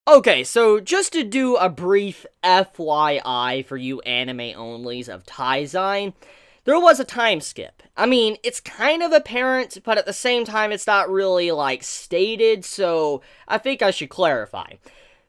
Okay, so just to do a brief FYI for you anime-onlys of Taizai, there was a time skip. I mean, it's kind of apparent, but at the same time, it's not really, stated, so I think I should clarify.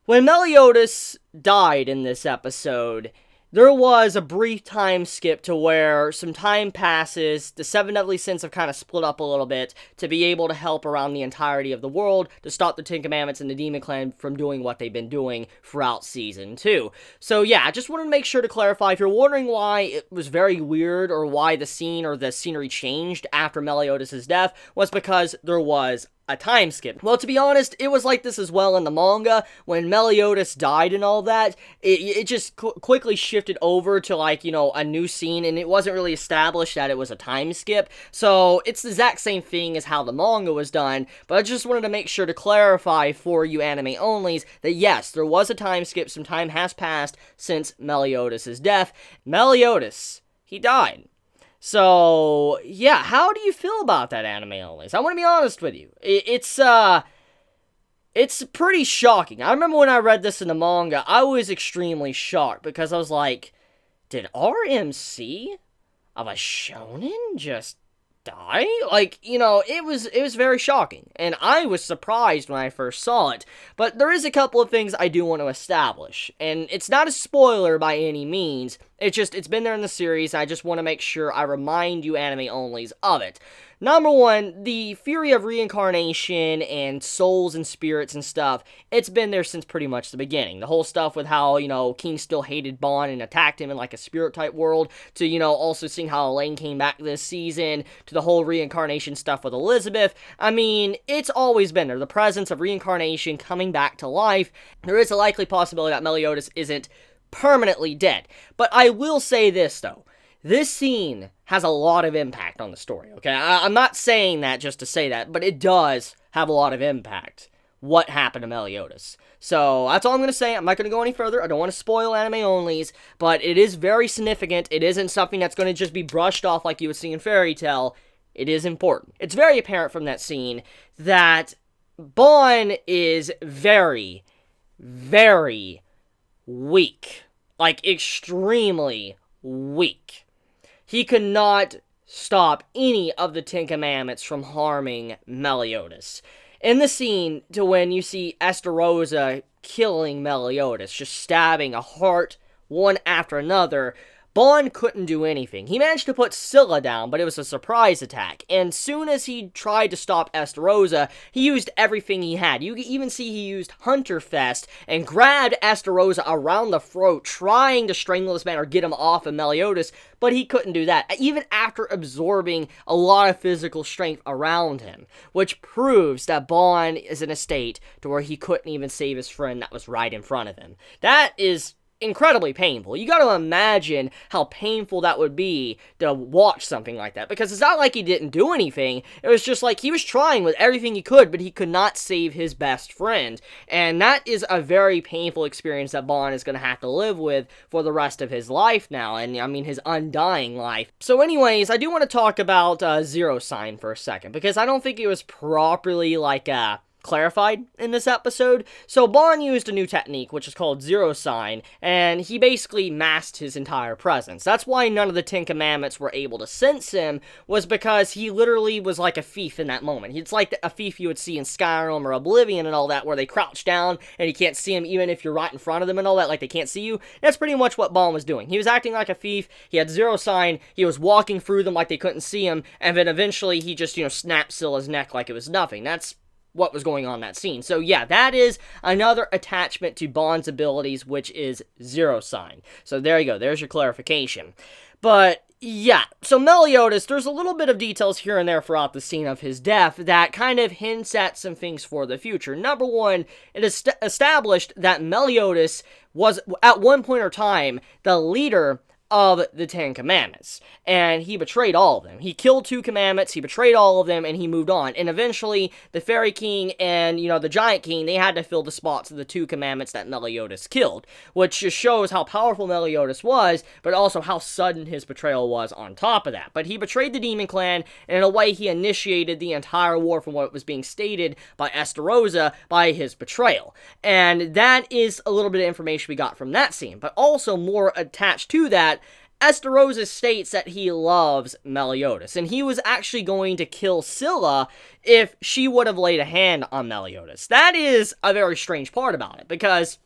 When Meliodas died in this episode, there was a brief time skip to where some time passes, the Seven Deadly Sins have kind of split up a little bit to be able to help around the entirety of the world to stop the Ten Commandments and the Demon Clan from doing what they've been doing throughout Season 2. So yeah, I just wanted to make sure to clarify, if you're wondering why it was very weird or why the scene or the scenery changed after Meliodas' death, was because there was a time skip. Well, to be honest, it was like this as well in the manga. When Meliodas died and all that, it just quickly shifted over to, a new scene, and it wasn't really established that it was a time skip. So, it's the exact same thing as how the manga was done, but I just wanted to make sure to clarify for you anime-onlys that yes, there was a time skip. Some time has passed since Meliodas' death. Meliodas, he died. So, yeah, how do you feel about that, anime-onlys? I want to be honest with you. It's pretty shocking. I remember when I read this in the manga, I was extremely shocked, because I was like, did RMC of a shonen just die? It was very shocking, and I was surprised when I first saw it, but there is a couple of things I do want to establish, and it's not a spoiler by any means. It's been there in the series, and I just want to make sure I remind you anime-onlys of it. Number one, the theory of reincarnation and souls and spirits and stuff, it's been there since pretty much the beginning. The whole stuff with how, King still hated Bond and attacked him in a spirit-type world, to, also seeing how Elaine came back this season, to the whole reincarnation stuff with Elizabeth. I mean, it's always been there. The presence of reincarnation coming back to life. There is a likely possibility that Meliodas isn't permanently dead. But I will say this, though. This scene has a lot of impact on the story, okay? I'm not saying that just to say that, but it does have a lot of impact, what happened to Meliodas. So, that's all I'm going to say. I'm not going to go any further. I don't want to spoil anime-onlys, but it is very significant. It isn't something that's going to just be brushed off like you would see in Fairy Tail. It is important. It's very apparent from that scene that Bon is very, very weak. Extremely weak. He could not stop any of the Ten Commandments from harming Meliodas. In the scene to when you see Estarossa killing Meliodas, just stabbing a heart one after another, Bon couldn't do anything. He managed to put Scylla down, but it was a surprise attack. And soon as he tried to stop Estarossa, he used everything he had. You can even see he used Hunter Fest and grabbed Estarossa around the throat, trying to strangle this man or get him off of Meliodas, but he couldn't do that, even after absorbing a lot of physical strength around him, which proves that Bon is in a state to where he couldn't even save his friend that was right in front of him. That is incredibly painful. You gotta imagine how painful that would be to watch something like that, because it's not like he didn't do anything. It was just like he was trying with everything he could, but he could not save his best friend, and that is a very painful experience that Bon is gonna have to live with for the rest of his life now, and I mean his undying life. So anyways, I do want to talk about Zero Sign for a second, because I don't think it was properly clarified in this episode. So Bon used a new technique, which is called Zero Sign, and he basically masked his entire presence. That's why none of the Ten Commandments were able to sense him, was because he literally was like a thief in that moment. It's like a thief you would see in Skyrim or Oblivion and all that, where they crouch down and you can't see them even if you're right in front of them and all that, like they can't see you. That's pretty much what Bon was doing. He was acting like a thief, he had Zero Sign, he was walking through them like they couldn't see him, and then eventually he just, snapped Scylla's neck like it was nothing. That's what was going on in that scene. So yeah, that is another attachment to Bond's abilities, which is Zero Sign. So there you go, there's your clarification. But yeah, so Meliodas, there's a little bit of details here and there throughout the scene of his death that kind of hints at some things for the future. Number one, it is established that Meliodas was, at one point or time, the leader of the Ten Commandments, and he betrayed all of them. He killed 2 commandments, he betrayed all of them, and he moved on. And eventually, the Fairy King and, the Giant King, they had to fill the spots of the 2 commandments that Meliodas killed, which just shows how powerful Meliodas was, but also how sudden his betrayal was on top of that. But he betrayed the Demon Clan, and in a way, he initiated the entire war from what was being stated by Estarossa by his betrayal. And that is a little bit of information we got from that scene. But also, more attached to that, Estarossa states that he loves Meliodas, and he was actually going to kill Scylla if she would have laid a hand on Meliodas. That is a very strange part about it, because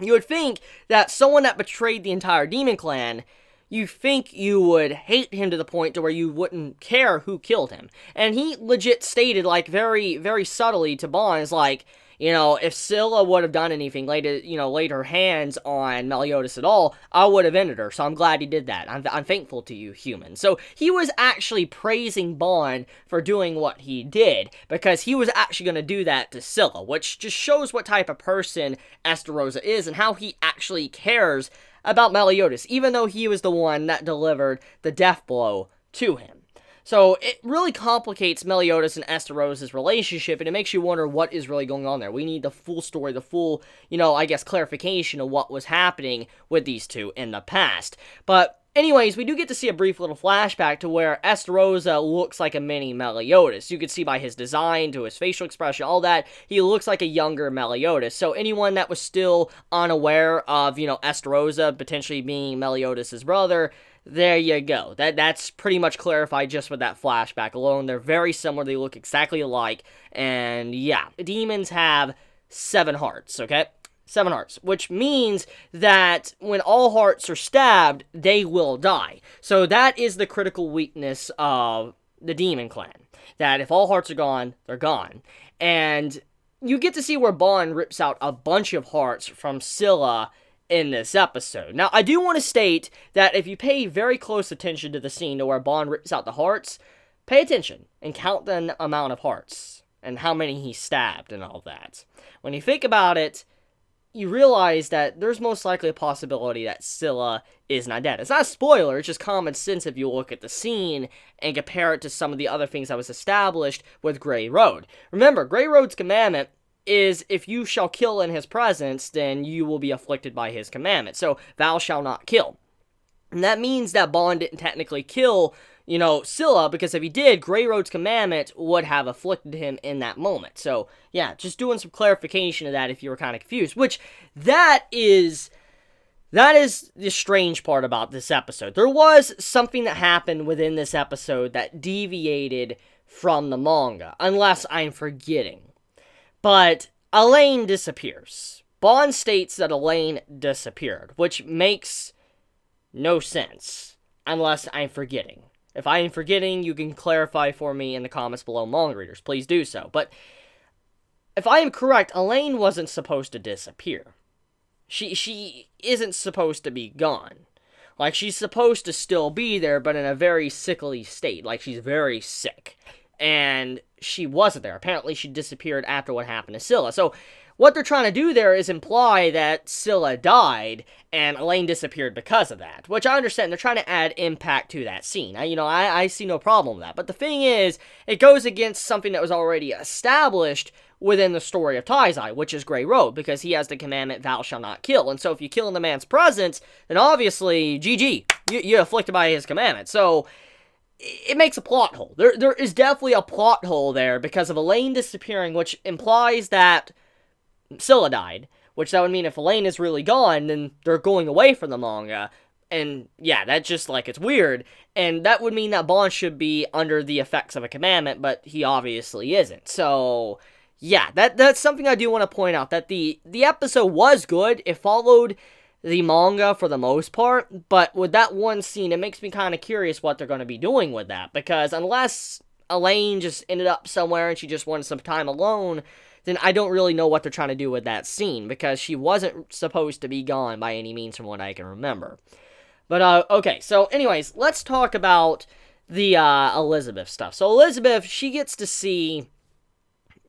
you would think that someone that betrayed the entire Demon Clan, you think you would hate him to the point to where you wouldn't care who killed him. And he legit stated, like, very, very subtly to Bond, like, if Scylla would have done anything, laid her hands on Meliodas at all, I would have ended her, so I'm glad he did that. I'm thankful to you, human. So he was actually praising Bond for doing what he did, because he was actually going to do that to Scylla, which just shows what type of person Estarossa is, and how he actually cares about Meliodas, even though he was the one that delivered the death blow to him. So it really complicates Meliodas and Estarossa's relationship, and it makes you wonder what is really going on there. We need the full story, the full, clarification of what was happening with these two in the past. But anyways, we do get to see a brief little flashback to where Estarossa looks like a mini Meliodas. You can see by his design, to his facial expression, all that, he looks like a younger Meliodas. So anyone that was still unaware of, Estarossa potentially being Meliodas' brother, there you go. That's pretty much clarified just with that flashback alone. They're very similar. They look exactly alike. And yeah, demons have 7 hearts, okay? 7 hearts, which means that when all hearts are stabbed, they will die. So that is the critical weakness of the Demon Clan. That if all hearts are gone, they're gone. And you get to see where Bond rips out a bunch of hearts from Scylla in this episode. Now, I do want to state that if you pay very close attention to the scene to where Bond rips out the hearts, pay attention and count the amount of hearts and how many he stabbed and all that. When you think about it, you realize that there's most likely a possibility that Scylla is not dead. It's not a spoiler, it's just common sense if you look at the scene and compare it to some of the other things that was established with Grey Road. Remember, Grey Road's commandment is, if you shall kill in his presence, then you will be afflicted by his commandment. So, thou shalt not kill. And that means that Bond didn't technically kill, Scylla, because if he did, Grey Road's commandment would have afflicted him in that moment. So, yeah, just doing some clarification of that if you were kind of confused. Which, that is the strange part about this episode. There was something that happened within this episode that deviated from the manga, unless I'm forgetting. But Elaine disappears. Bond states that Elaine disappeared, which makes no sense, unless I'm forgetting. If I am forgetting, you can clarify for me in the comments below, manga readers. Please do so. But if I am correct, Elaine wasn't supposed to disappear. She isn't supposed to be gone. Like, she's supposed to still be there, but in a very sickly state. Like, she's very sick. And she wasn't there. Apparently, she disappeared after what happened to Scylla. So, what they're trying to do there is imply that Scylla died, and Elaine disappeared because of that. Which I understand, they're trying to add impact to that scene. I see no problem with that. But the thing is, it goes against something that was already established within the story of Taizai, which is Grey Road, because he has the commandment, thou shalt not kill. And so, if you kill in the man's presence, then obviously, GG, you're afflicted by his commandment. So, it makes a plot hole. There is definitely a plot hole there because of Elaine disappearing, which implies that Scylla died, which that would mean if Elaine is really gone, then they're going away from the manga. And yeah, that's just it's weird. And that would mean that Bond should be under the effects of a commandment, but he obviously isn't. So yeah, that's something I do want to point out, that the episode was good. It followed the manga for the most part, but with that one scene, it makes me kind of curious what they're going to be doing with that, because unless Elaine just ended up somewhere and she just wanted some time alone, then I don't really know what they're trying to do with that scene, because she wasn't supposed to be gone by any means from what I can remember. But, okay, so anyways, let's talk about the Elizabeth stuff. So Elizabeth, she gets to see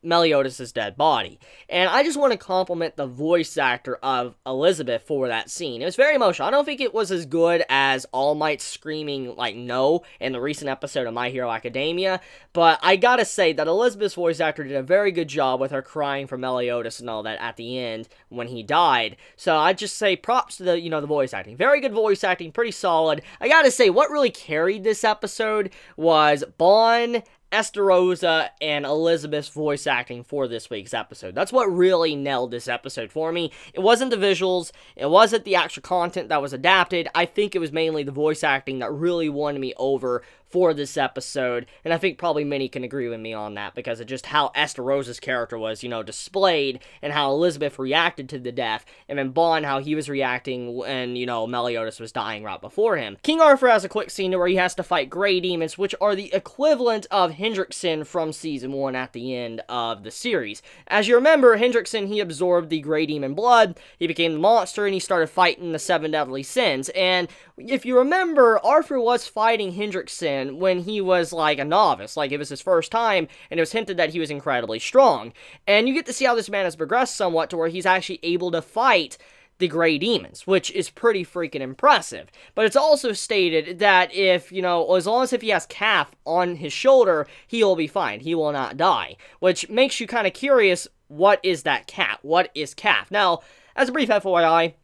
Meliodas' dead body. And I just want to compliment the voice actor of Elizabeth for that scene. It was very emotional. I don't think it was as good as All Might screaming, like, no, in the recent episode of My Hero Academia, but I gotta say that Elizabeth's voice actor did a very good job with her crying for Meliodas and all that at the end when he died. So I'd just say props to the, the voice acting. Very good voice acting, pretty solid. I gotta say, what really carried this episode was Bon, Esterosa, and Elizabeth's voice acting for this week's episode. That's what really nailed this episode for me. It wasn't the visuals, it wasn't the actual content that was adapted. I think it was mainly the voice acting that really won me over for this episode, and I think probably many can agree with me on that because of just how Esterosa's character was, displayed, and how Elizabeth reacted to the death, and then Bon, how he was reacting when, Meliodas was dying right before him. King Arthur has a quick scene where he has to fight Grey Demons, which are the equivalent of Hendrickson from Season 1 at the end of the series. As you remember, Hendrickson, he absorbed the Grey Demon blood, he became the monster, and he started fighting the 7 deadly sins, and if you remember, Arthur was fighting Hendrickson when he was like a novice, like it was his first time, and it was hinted that he was incredibly strong. And you get to see how this man has progressed somewhat to where he's actually able to fight the Grey Demons, which is pretty freaking impressive. But it's also stated that if, as long as if he has Calf on his shoulder, he will be fine. He will not die. Which makes you kind of curious, what is that Calf? What is Calf? Now, as a brief FYI,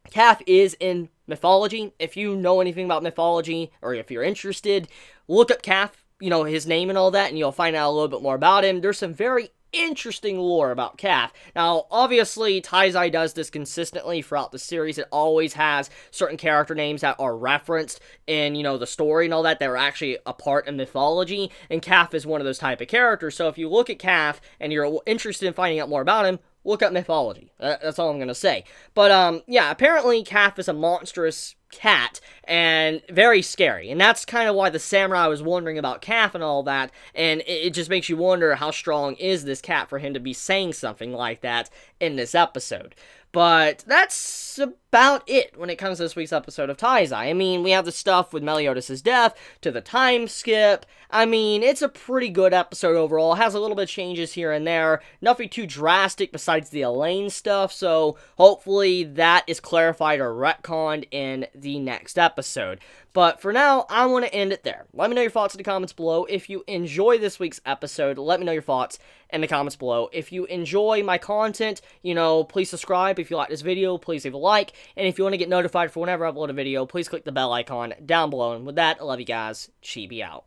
Calf is in mythology. If you know anything about mythology, or if you're interested, look up Calf, his name and all that, and you'll find out a little bit more about him. There's some very interesting lore about Calf. Now, obviously, Taizai does this consistently throughout the series. It always has certain character names that are referenced in, the story and all that are actually a part of mythology, and Calf is one of those type of characters. So if you look at Calf, and you're interested in finding out more about him, look up mythology. That's all I'm going to say. But, yeah, apparently Calf is a monstrous cat, and very scary. And that's kind of why the samurai was wondering about Calf and all that, and it just makes you wonder how strong is this cat for him to be saying something like that in this episode. But that's about it when it comes to this week's episode of Taizai. I mean, we have the stuff with Meliodas' death, to the time skip. I mean, it's a pretty good episode overall. It has a little bit of changes here and there. Nothing too drastic besides the Elaine stuff, so hopefully that is clarified or retconned in the next episode. But for now, I want to end it there. Let me know your thoughts in the comments below. If you enjoy this week's episode, let me know your thoughts in the comments below. If you enjoy my content, please subscribe. If you like this video, please leave a like. And if you want to get notified for whenever I upload a video, please click the bell icon down below. And with that, I love you guys. Chibi out.